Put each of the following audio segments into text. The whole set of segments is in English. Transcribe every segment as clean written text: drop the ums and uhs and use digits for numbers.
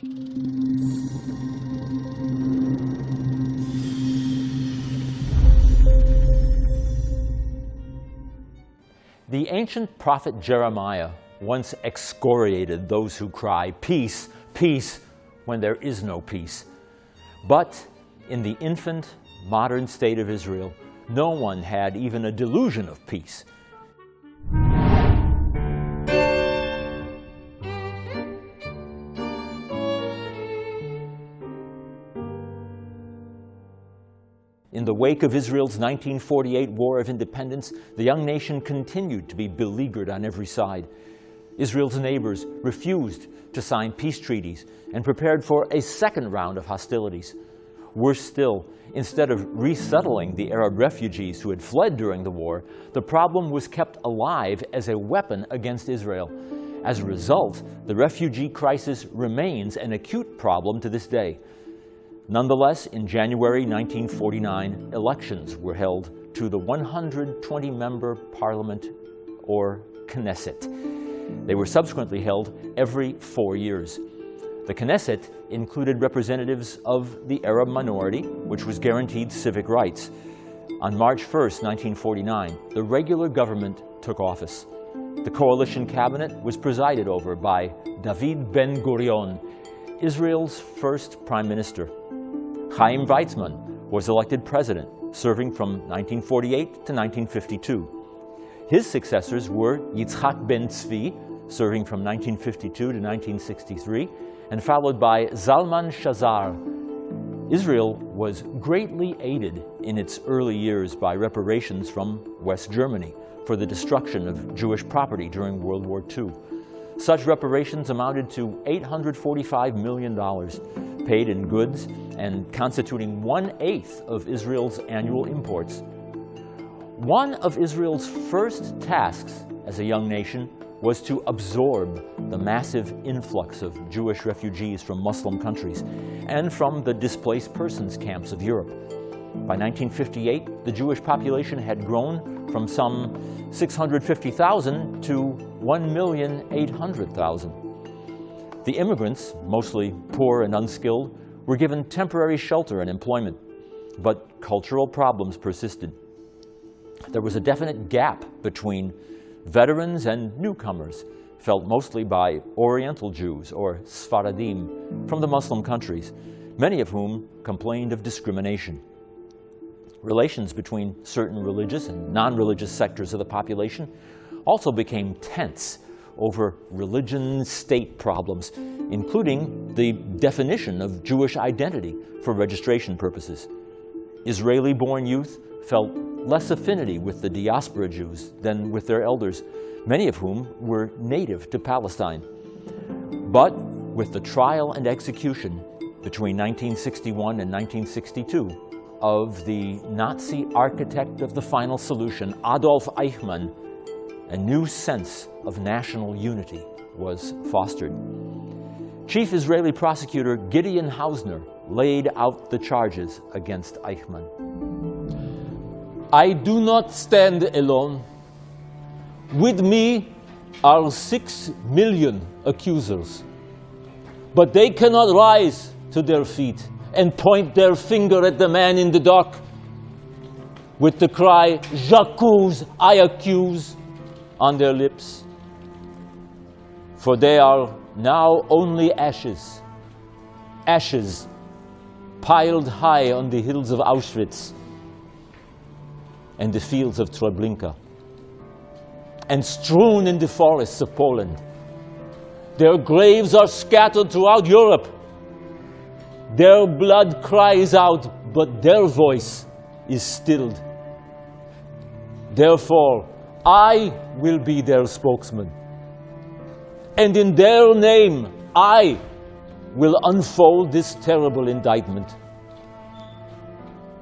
The ancient prophet Jeremiah once excoriated those who cry, "Peace, peace," when there is no peace. But in the infant, modern state of Israel, no one had even a delusion of peace. In the wake of Israel's 1948 War of Independence, the young nation continued to be beleaguered on every side. Israel's neighbors refused to sign peace treaties and prepared for a second round of hostilities. Worse still, instead of resettling the Arab refugees who had fled during the war, the problem was kept alive as a weapon against Israel. As a result, the refugee crisis remains an acute problem to this day. Nonetheless, in January 1949, elections were held to the 120-member parliament, or Knesset. They were subsequently held every 4 years. The Knesset included representatives of the Arab minority, which was guaranteed civic rights. On March 1st, 1949, the regular government took office. The coalition cabinet was presided over by David Ben-Gurion, Israel's first prime minister. Chaim Weizmann was elected president, serving from 1948 to 1952. His successors were Yitzhak Ben-Tzvi, serving from 1952 to 1963, and followed by Zalman Shazar. Israel was greatly aided in its early years by reparations from West Germany for the destruction of Jewish property during World War II. Such reparations amounted to $845 million, paid in goods and constituting 1/8 of Israel's annual imports. One of Israel's first tasks as a young nation was to absorb the massive influx of Jewish refugees from Muslim countries and from the displaced persons camps of Europe. By 1958, the Jewish population had grown from some 650,000 to 1,800,000. The immigrants, mostly poor and unskilled, were given temporary shelter and employment, but cultural problems persisted. There was a definite gap between veterans and newcomers, felt mostly by Oriental Jews, or Sfaradim, from the Muslim countries, many of whom complained of discrimination. Relations between certain religious and non-religious sectors of the population also became tense over religion-state problems, including the definition of Jewish identity for registration purposes. Israeli-born youth felt less affinity with the diaspora Jews than with their elders, many of whom were native to Palestine. But with the trial and execution between 1961 and 1962 of the Nazi architect of the final solution, Adolf Eichmann, a new sense of national unity was fostered. Chief Israeli prosecutor Gideon Hausner laid out the charges against Eichmann. I do not stand alone. With me are 6 million accusers, but they cannot rise to their feet and point their finger at the man in the dock with the cry, "J'accuse, I accuse," on their lips. For they are now only ashes, ashes piled high on the hills of Auschwitz and the fields of Treblinka, and strewn in the forests of Poland. Their graves are scattered throughout Europe. Their blood cries out, but their voice is stilled. Therefore, I will be their spokesman. And in their name, I will unfold this terrible indictment.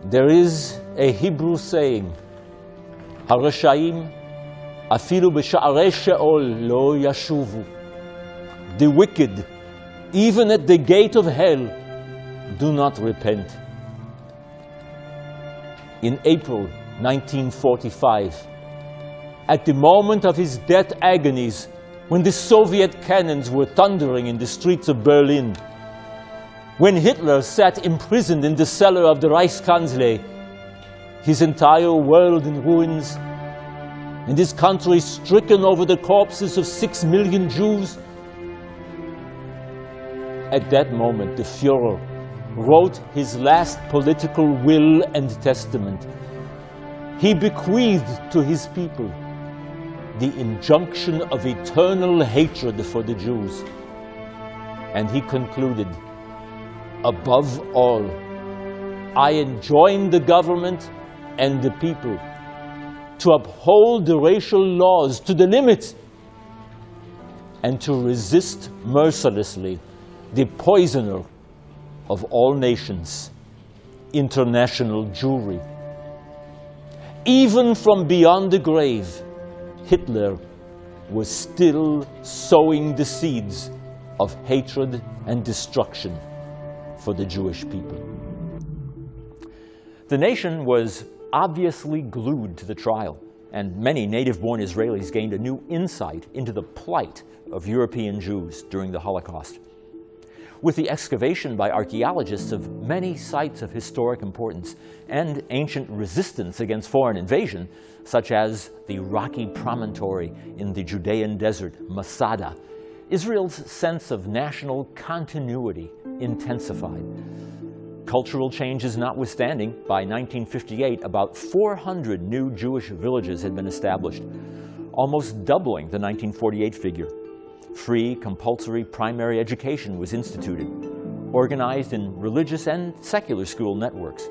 There is a Hebrew saying, "Harashaim afilu b'sha'arei Sheol lo yashuvu." The wicked, even at the gate of hell, do not repent. In April 1945, at the moment of his death agonies, when the Soviet cannons were thundering in the streets of Berlin, When Hitler sat imprisoned in the cellar of the Reichskanzlei, his entire world in ruins, and his country stricken over the corpses of 6 million Jews, at that moment the Führer wrote his last political will and testament. He bequeathed to his people the injunction of eternal hatred for the Jews. And he concluded, above all, I enjoin the government and the people to uphold the racial laws to the limit and to resist mercilessly the poisoner of all nations, international Jewry. Even from beyond the grave, Hitler was still sowing the seeds of hatred and destruction for the Jewish people. The nation was obviously glued to the trial, and many native-born Israelis gained a new insight into the plight of European Jews during the Holocaust. With the excavation by archaeologists of many sites of historic importance and ancient resistance against foreign invasion, such as the rocky promontory in the Judean desert, Masada, Israel's sense of national continuity intensified. Cultural changes notwithstanding, by 1958, about 400 new Jewish villages had been established, almost doubling the 1948 figure. Free, compulsory primary education was instituted, organized in religious and secular school networks.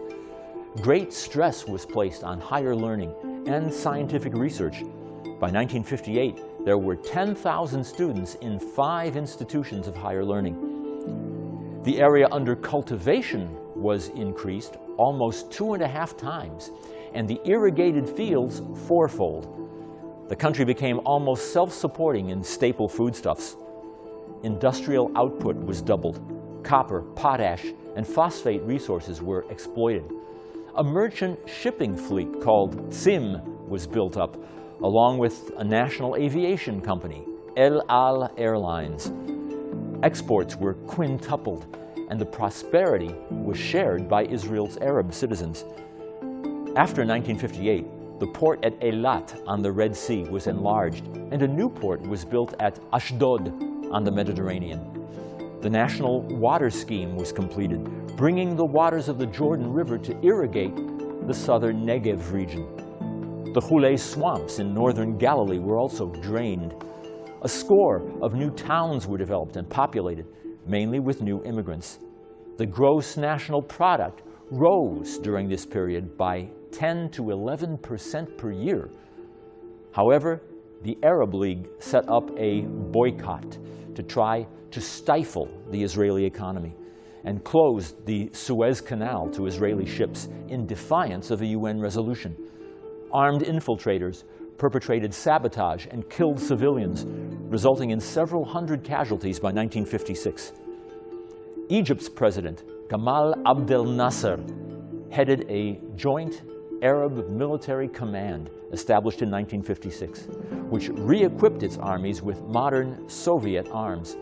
Great stress was placed on higher learning and scientific research. By 1958, there were 10,000 students in 5 institutions of higher learning. The area under cultivation was increased almost 2.5 times, and the irrigated fields fourfold. The country became almost self-supporting in staple foodstuffs. Industrial output was doubled. Copper, potash, and phosphate resources were exploited. A merchant shipping fleet called Tzim was built up, along with a national aviation company, El Al Airlines. Exports were quintupled, and the prosperity was shared by Israel's Arab citizens. After 1958, the port at Eilat on the Red Sea was enlarged, and a new port was built at Ashdod on the Mediterranean. The national water scheme was completed, bringing the waters of the Jordan River to irrigate the southern Negev region. The Hulei swamps in northern Galilee were also drained. A score of new towns were developed and populated, mainly with new immigrants. The gross national product rose during this period by 10 to 11% per year. However, the Arab League set up a boycott to try to stifle the Israeli economy and closed the Suez Canal to Israeli ships in defiance of a UN resolution. Armed infiltrators perpetrated sabotage and killed civilians, resulting in several hundred casualties by 1956. Egypt's president, Gamal Abdel Nasser, headed a joint Arab military command established in 1956, which re-equipped its armies with modern Soviet arms.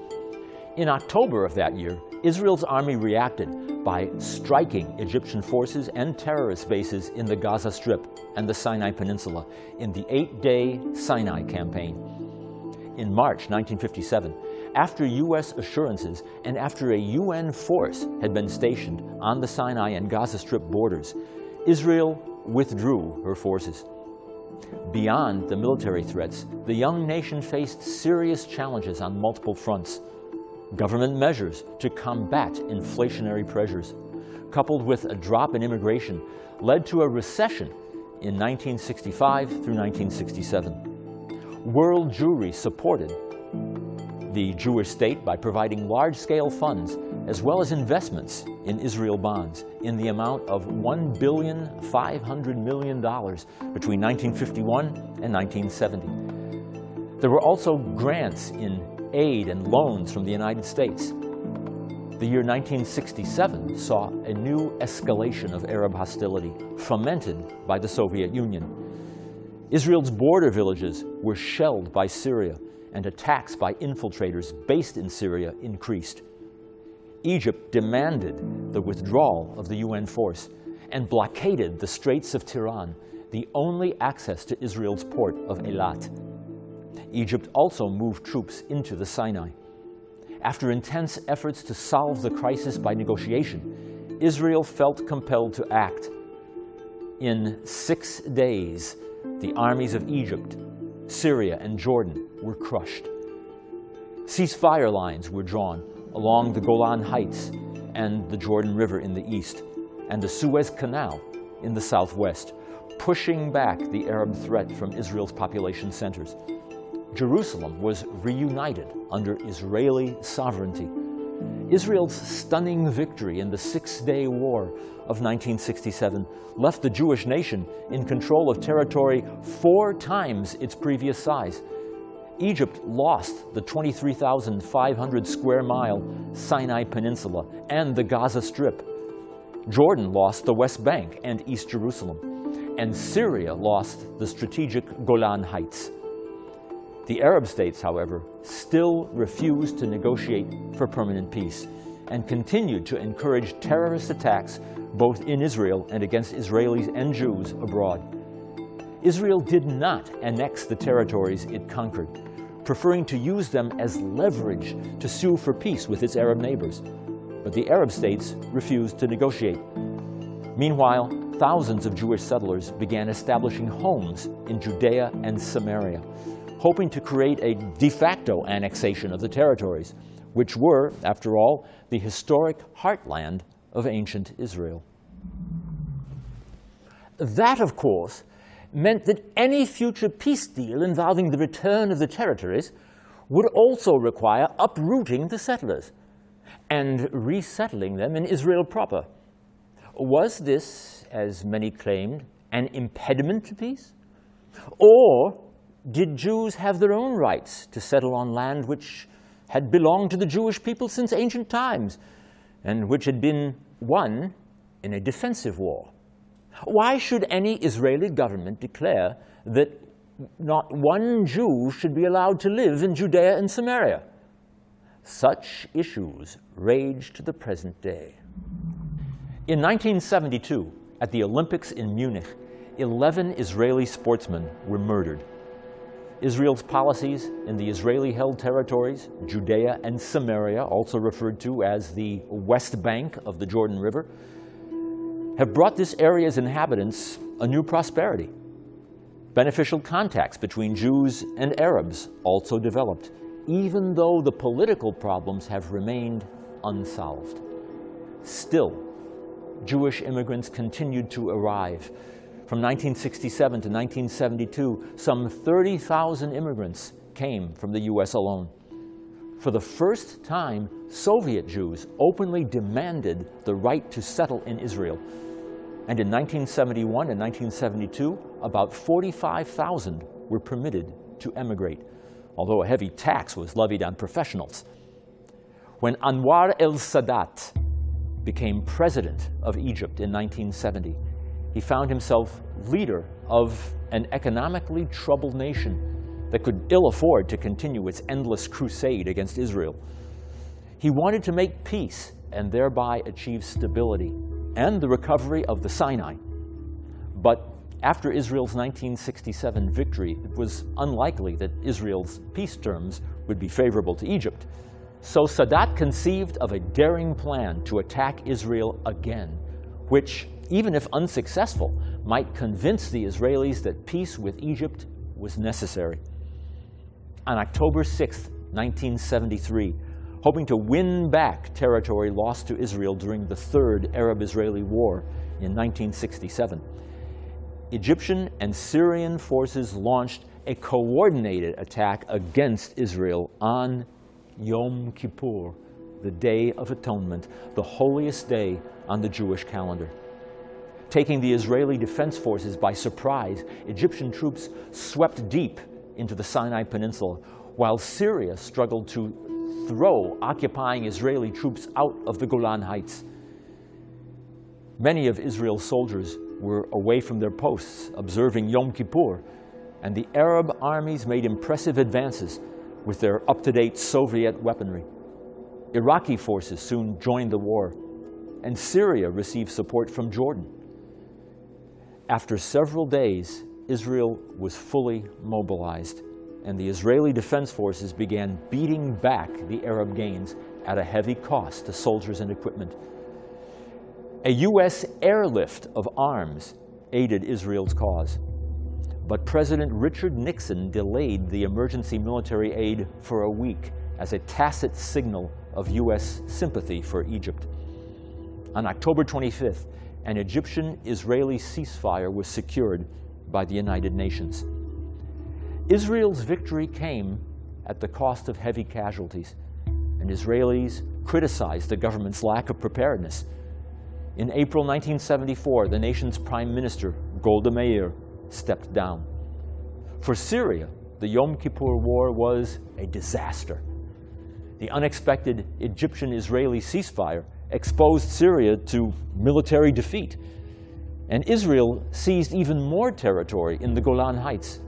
In October of that year, Israel's army reacted by striking Egyptian forces and terrorist bases in the Gaza Strip and the Sinai Peninsula in the 8-day Sinai campaign. In March 1957, after U.S. assurances and after a UN force had been stationed on the Sinai and Gaza Strip borders, Israel withdrew her forces. Beyond the military threats, the young nation faced serious challenges on multiple fronts. Government measures to combat inflationary pressures, coupled with a drop in immigration, led to a recession in 1965 through 1967. World Jewry supported the Jewish state by providing large-scale funds as well as investments in Israel bonds in the amount of $1.5 billion between 1951 and 1970. There were also grants in aid and loans from the United States. The year 1967 saw a new escalation of Arab hostility fomented by the Soviet Union. Israel's border villages were shelled by Syria, and attacks by infiltrators based in Syria increased. Egypt demanded the withdrawal of the UN force and blockaded the Straits of Tiran, the only access to Israel's port of Eilat. Egypt also moved troops into the Sinai. After intense efforts to solve the crisis by negotiation, Israel felt compelled to act. In 6 days, the armies of Egypt, Syria, and Jordan were crushed. Ceasefire lines were drawn along the Golan Heights and the Jordan River in the east, and the Suez Canal in the southwest, pushing back the Arab threat from Israel's population centers. Jerusalem was reunited under Israeli sovereignty. Israel's stunning victory in the Six-Day War of 1967 left the Jewish nation in control of territory 4 times its previous size. Egypt lost the 23,500 square mile Sinai Peninsula and the Gaza Strip. Jordan lost the West Bank and East Jerusalem, and Syria lost the strategic Golan Heights. The Arab states, however, still refused to negotiate for permanent peace and continued to encourage terrorist attacks both in Israel and against Israelis and Jews abroad. Israel did not annex the territories it conquered, preferring to use them as leverage to sue for peace with its Arab neighbors. But the Arab states refused to negotiate. Meanwhile, thousands of Jewish settlers began establishing homes in Judea and Samaria, hoping to create a de facto annexation of the territories, which were, after all, the historic heartland of ancient Israel. That, of course, meant that any future peace deal involving the return of the territories would also require uprooting the settlers and resettling them in Israel proper. Was this, as many claimed, an impediment to peace? Or did Jews have their own rights to settle on land which had belonged to the Jewish people since ancient times and which had been won in a defensive war? Why should any Israeli government declare that not one Jew should be allowed to live in Judea and Samaria? Such issues rage to the present day. In 1972, at the Olympics in Munich, 11 Israeli sportsmen were murdered. Israel's policies in the Israeli-held territories, Judea and Samaria, also referred to as the West Bank of the Jordan River, have brought this area's inhabitants a new prosperity. Beneficial contacts between Jews and Arabs also developed, even though the political problems have remained unsolved. Still, Jewish immigrants continued to arrive. From 1967 to 1972, some 30,000 immigrants came from the US alone. For the first time, Soviet Jews openly demanded the right to settle in Israel. And in 1971 and 1972, about 45,000 were permitted to emigrate, although a heavy tax was levied on professionals. When Anwar el-Sadat became president of Egypt in 1970, he found himself leader of an economically troubled nation that could ill afford to continue its endless crusade against Israel. He wanted to make peace and thereby achieve stability and the recovery of the Sinai. But after Israel's 1967 victory, it was unlikely that Israel's peace terms would be favorable to Egypt. So Sadat conceived of a daring plan to attack Israel again, which, even if unsuccessful, might convince the Israelis that peace with Egypt was necessary. On October 6, 1973, hoping to win back territory lost to Israel during the Third Arab-Israeli War in 1967, Egyptian and Syrian forces launched a coordinated attack against Israel on Yom Kippur, the Day of Atonement, the holiest day on the Jewish calendar. Taking the Israeli defense forces by surprise, Egyptian troops swept deep into the Sinai Peninsula, while Syria struggled to throw occupying Israeli troops out of the Golan Heights. Many of Israel's soldiers were away from their posts observing Yom Kippur, and the Arab armies made impressive advances with their up-to-date Soviet weaponry. Iraqi forces soon joined the war, and Syria received support from Jordan. After several days, Israel was fully mobilized, and the Israeli Defense Forces began beating back the Arab gains at a heavy cost to soldiers and equipment. A U.S. airlift of arms aided Israel's cause, but President Richard Nixon delayed the emergency military aid for a week as a tacit signal of U.S. sympathy for Egypt. On October 25th, an Egyptian-Israeli ceasefire was secured by the United Nations. Israel's victory came at the cost of heavy casualties, and Israelis criticized the government's lack of preparedness. In April 1974, the nation's Prime Minister, Golda Meir, stepped down. For Syria, the Yom Kippur War was a disaster. The unexpected Egyptian-Israeli ceasefire exposed Syria to military defeat, and Israel seized even more territory in the Golan Heights.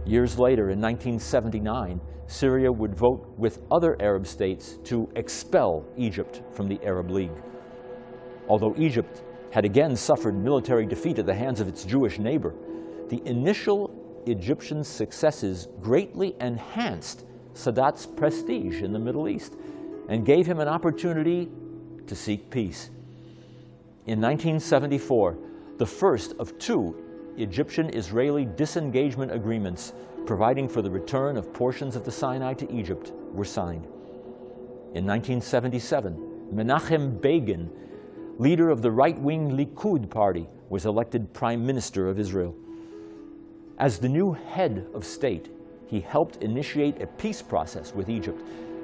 Years later, in 1979, Syria would vote with other Arab states to expel Egypt from the Arab League. Although Egypt had again suffered military defeat at the hands of its Jewish neighbor, the initial Egyptian successes greatly enhanced Sadat's prestige in the Middle East and gave him an opportunity to seek peace. In 1974, the first of two Egyptian-Israeli disengagement agreements providing for the return of portions of the Sinai to Egypt were signed. In 1977, Menachem Begin, leader of the right-wing Likud party, was elected Prime Minister of Israel. As the new head of state, he helped initiate a peace process with Egypt,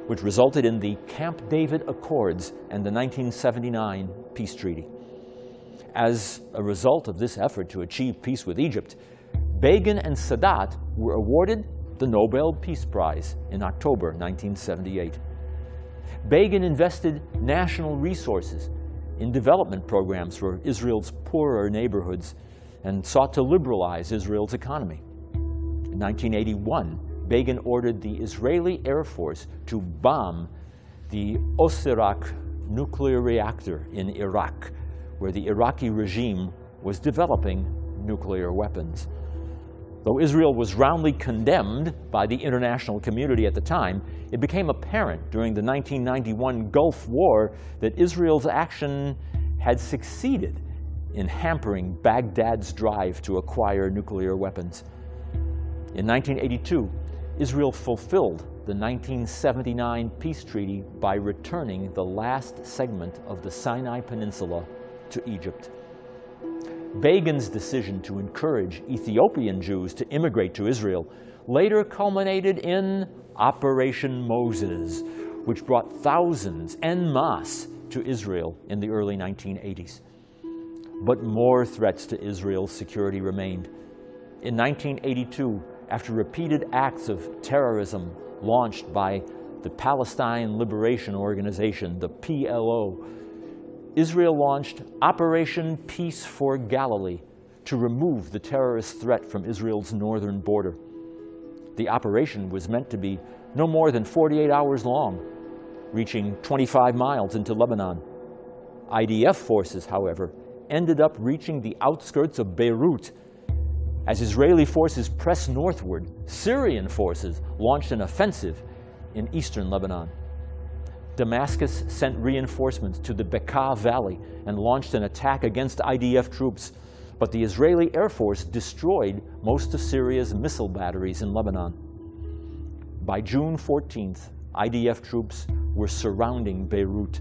which resulted in the Camp David Accords and the 1979 peace treaty. As a result of this effort to achieve peace with Egypt, Begin and Sadat were awarded the Nobel Peace Prize in October 1978. Begin invested national resources in development programs for Israel's poorer neighborhoods and sought to liberalize Israel's economy. In 1981, Begin ordered the Israeli Air Force to bomb the Osirak nuclear reactor in Iraq, where the Iraqi regime was developing nuclear weapons. Though Israel was roundly condemned by the international community at the time, it became apparent during the 1991 Gulf War that Israel's action had succeeded in hampering Baghdad's drive to acquire nuclear weapons. In 1982, Israel fulfilled the 1979 peace treaty by returning the last segment of the Sinai Peninsula to Egypt. Begin's decision to encourage Ethiopian Jews to immigrate to Israel later culminated in Operation Moses, which brought thousands en masse to Israel in the early 1980s. But more threats to Israel's security remained. In 1982, after repeated acts of terrorism launched by the Palestine Liberation Organization, the PLO, Israel launched Operation Peace for Galilee to remove the terrorist threat from Israel's northern border. The operation was meant to be no more than 48 hours long, reaching 25 miles into Lebanon. IDF forces, however, ended up reaching the outskirts of Beirut. As Israeli forces pressed northward, Syrian forces launched an offensive in eastern Lebanon. Damascus sent reinforcements to the Bekaa Valley and launched an attack against IDF troops, but the Israeli Air Force destroyed most of Syria's missile batteries in Lebanon. By June 14th, IDF troops were surrounding Beirut.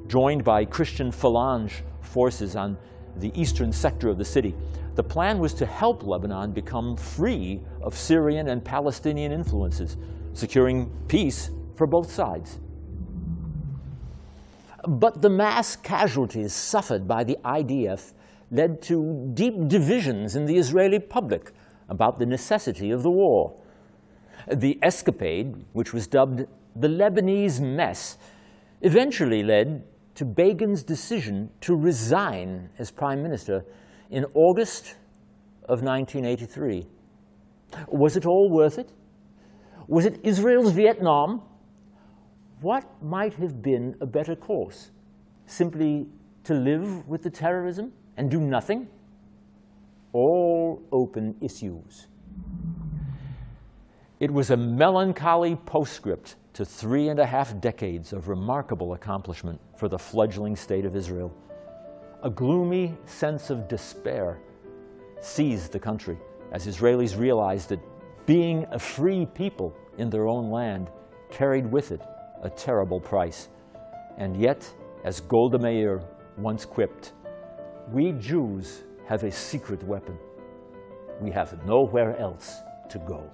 Joined by Christian Phalange forces on the eastern sector of the city, the plan was to help Lebanon become free of Syrian and Palestinian influences, securing peace for both sides. But the mass casualties suffered by the IDF led to deep divisions in the Israeli public about the necessity of the war. The escapade, which was dubbed the Lebanese mess, eventually led to Begin's decision to resign as prime minister in August of 1983. Was it all worth it? Was it Israel's Vietnam? what might have been a better course? Simply to live with the terrorism and do nothing? All open issues. It was a melancholy postscript to 3.5 decades of remarkable accomplishment for the fledgling state of Israel. A gloomy sense of despair seized the country as Israelis realized that being a free people in their own land carried with it a terrible price. And yet, as Golda Meir once quipped, we Jews have a secret weapon. We have nowhere else to go.